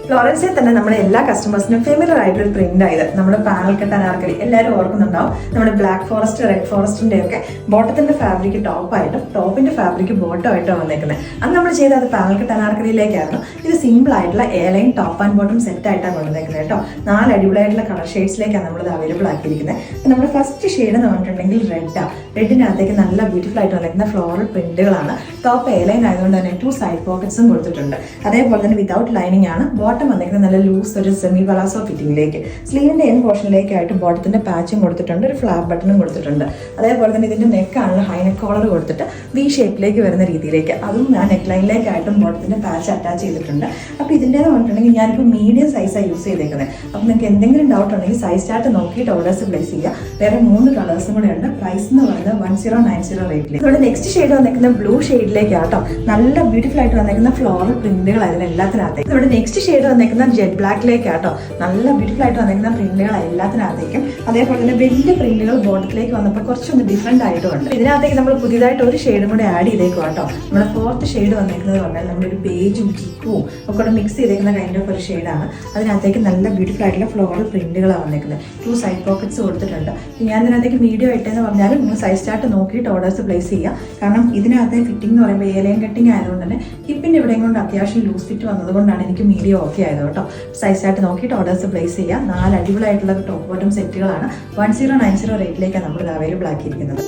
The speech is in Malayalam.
ഫ്ലോറൻസിൽ തന്നെ നമ്മുടെ എല്ലാ കസ്റ്റമേഴ്സിനും ഫെമിലർ ആയിട്ടൊരു പ്രിന്റ് ആയത് നമ്മുടെ പാനൽ കട്ട് അനാർക്കലി എല്ലാവരും ഓർക്കുന്നുണ്ടാവും. നമ്മുടെ ബ്ലാക്ക് ഫോറസ്റ്റ്, റെഡ് ഫോറസ്റ്റിന്റെ ഒക്കെ ബോട്ടത്തിന്റെ ഫാബ്രിക് ടോപ്പായിട്ടും ടോപ്പിന്റെ ഫാബ്രിക് ബോട്ടം ആയിട്ടും വന്നേക്കുന്നത്. അന്ന് നമ്മൾ ചെയ്ത അത് പാനൽ കട്ട് അനാർക്കലിയിലേക്കായിരുന്നു. ഇത് സിമ്പിൾ ആയിട്ടുള്ള airline top and bottom set ആയിട്ടാണ് കൊണ്ടുവന്നേക്കുന്നത് കേട്ടോ. 4 അടിപൊളിയായിട്ടുള്ള കളർ ഷെയ്ഡ്സിലേക്കാണ് നമ്മളിത് അവൈലബിൾ ആക്കിയിരിക്കുന്നത്. നമ്മുടെ ഫസ്റ്റ് ഷെയ്ഡ് എന്ന് പറഞ്ഞിട്ടുണ്ടെങ്കിൽ റെഡിനകത്തേക്ക് നല്ല ബ്യൂട്ടിഫുൾ ആയിട്ട് വന്നേക്കുന്ന ഫ്ലോറൽ പ്രിന്റുകളാണ്. ടോപ്പ് എയർലൈൻ ആയതുകൊണ്ട് തന്നെ 2 സൈഡ് പോക്കറ്റ്സും കൊടുത്തിട്ടുണ്ട്. അതേപോലെ തന്നെ വിതൗട്ട് ലൈനിങ് ആണ്. ബോട്ടം വന്നിരിക്കുന്നത് നല്ല ലൂസ് ഒരു സെമി പലാസോ ഫിറ്റിംഗിലേക്ക്. സ്ലീവിന്റെ എൻ പോർഷനിലേക്കായിട്ട് ബോട്ടത്തിന്റെ പാച്ചും കൊടുത്തിട്ടുണ്ട്, ഒരു ഫ്ലാപ്പ് ബട്ടണും കൊടുത്തിട്ടുണ്ട്. അതേപോലെ തന്നെ ഇതിന്റെ നെക്കാണല്ലോ ഹൈനെക്ക് കോളർ കൊടുത്തിട്ട് വി ഷേപ്പിലേക്ക് വരുന്ന രീതിയിലേക്ക്, അതും ഞാൻ നെക്ക് ലൈനിലേക്കായിട്ടും ബോട്ടത്തിന്റെ പാച്ച് അറ്റാച്ച് ചെയ്തിട്ടുണ്ട്. അപ്പോൾ ഇതിൻ്റെന്ന് പറഞ്ഞിട്ടുണ്ടെങ്കിൽ ഞാനിപ്പോൾ മീഡിയം സൈസാണ് യൂസ് ചെയ്തേക്കുന്നത്. അപ്പോൾ നിങ്ങൾക്ക് എന്തെങ്കിലും ഡൗട്ട് ഉണ്ടെങ്കിൽ സൈസ് ചാർട്ട് നോക്കിയിട്ട് ഓർഡേഴ്സ് പ്ലേസ് ചെയ്യുക. വേറെ 3 കളേഴ്സും കൂടെ ഉണ്ട്. പ്രൈസ് എന്ന് പറയുന്നത് 1090 റേറ്റിൽ. ഇവിടെ നെക്സ്റ്റ് ഷെയ്ഡ് വന്നിരിക്കുന്ന ബ്ലൂ ഷെയ്ഡിലേക്കാട്ടോ. നല്ല ബ്യൂട്ടിഫുൾ ആയിട്ട് വന്നിരിക്കുന്ന ഫ്ലോറൽ പ്രിന്റുകൾ അതിലെല്ലാത്തിനകത്തേക്കും. ഇവിടെ നെക്സ്റ്റ് ഷെയ്ഡ് വന്നിരിക്കുന്ന ജെറ്റ് ബ്ലാക്കിലേക്കാട്ടോ. നല്ല ബ്യൂട്ടിഫുൾ ആയിട്ട് വന്നിരിക്കുന്ന പ്രിന്റുകൾ എല്ലാത്തിനകത്തേക്കും. അതേപോലെ തന്നെ വലിയ പ്രിന്റുകൾ ബോട്ടത്തിലേക്ക് വന്നപ്പോൾ കുറച്ചൊന്ന് ഡിഫറെന്റ് ആയിട്ടുമുണ്ട്. ഇതിനകത്തേക്ക് നമ്മൾ പുതിയതായിട്ട് ഒരു ഷെയ്ഡും കൂടെ ആഡ് ചെയ്തേക്കും കേട്ടോ. നമ്മുടെ 4th ഷെയ്ഡ് വന്നിരിക്കുന്നത് പറഞ്ഞാൽ നമ്മളൊരു ബേജും ചിക്കും ഒക്കെ മിക്സ് ചെയ്തേക്കുന്ന കൈൻഡ് ഓഫ് ഒരു ഷെയ്ഡാണ്. അതിനകത്തേക്ക് നല്ല ബ്യൂട്ടിഫുൾ ആയിട്ടുള്ള ഫ്ലോറൽ പ്രിന്റുകളാണ് വന്നിരിക്കുന്നത്. 2 സൈഡ് പോക്കറ്റ്സ് കൊടുത്തിട്ടുണ്ട്. ഞാൻ ഇതിനകത്തേക്ക് മീഡിയം ഇട്ടെന്ന് പറഞ്ഞാലും നിങ്ങൾ സൈസ് ചാർട്ട് നോക്കിയിട്ട് ഓർഡേഴ്സ് പ്ലേസ് ചെയ്യുക. കാരണം ഇതിനകത്തെ ഫിറ്റിംഗ് എന്ന് പറയുമ്പോൾ എയർലൈൻ കട്ടിങ് ആയതുകൊണ്ട് തന്നെ ഹിപ്പിന്റെ ഇവിടെയും കൊണ്ട് അത്യാവശ്യം ലൂസ് ഫിറ്റ് വന്നതുകൊണ്ടാണ് എനിക്ക് മീഡിയം ഓക്കെ ആയത് കേട്ടോ. സൈസ് ചാർട്ട് നോക്കിയിട്ട് ഓർഡേഴ്സ് പ്ലേസ് ചെയ്യുക. 4 അടിപൊളിയായിട്ടുള്ള ടോപ്പ് ബോട്ടം സെറ്റുകളാണ് 1090 റേറ്റിലേക്കാണ് നമ്മൾ ഇത് അവൈലബിൾ ആക്കിയിരിക്കുന്നത്.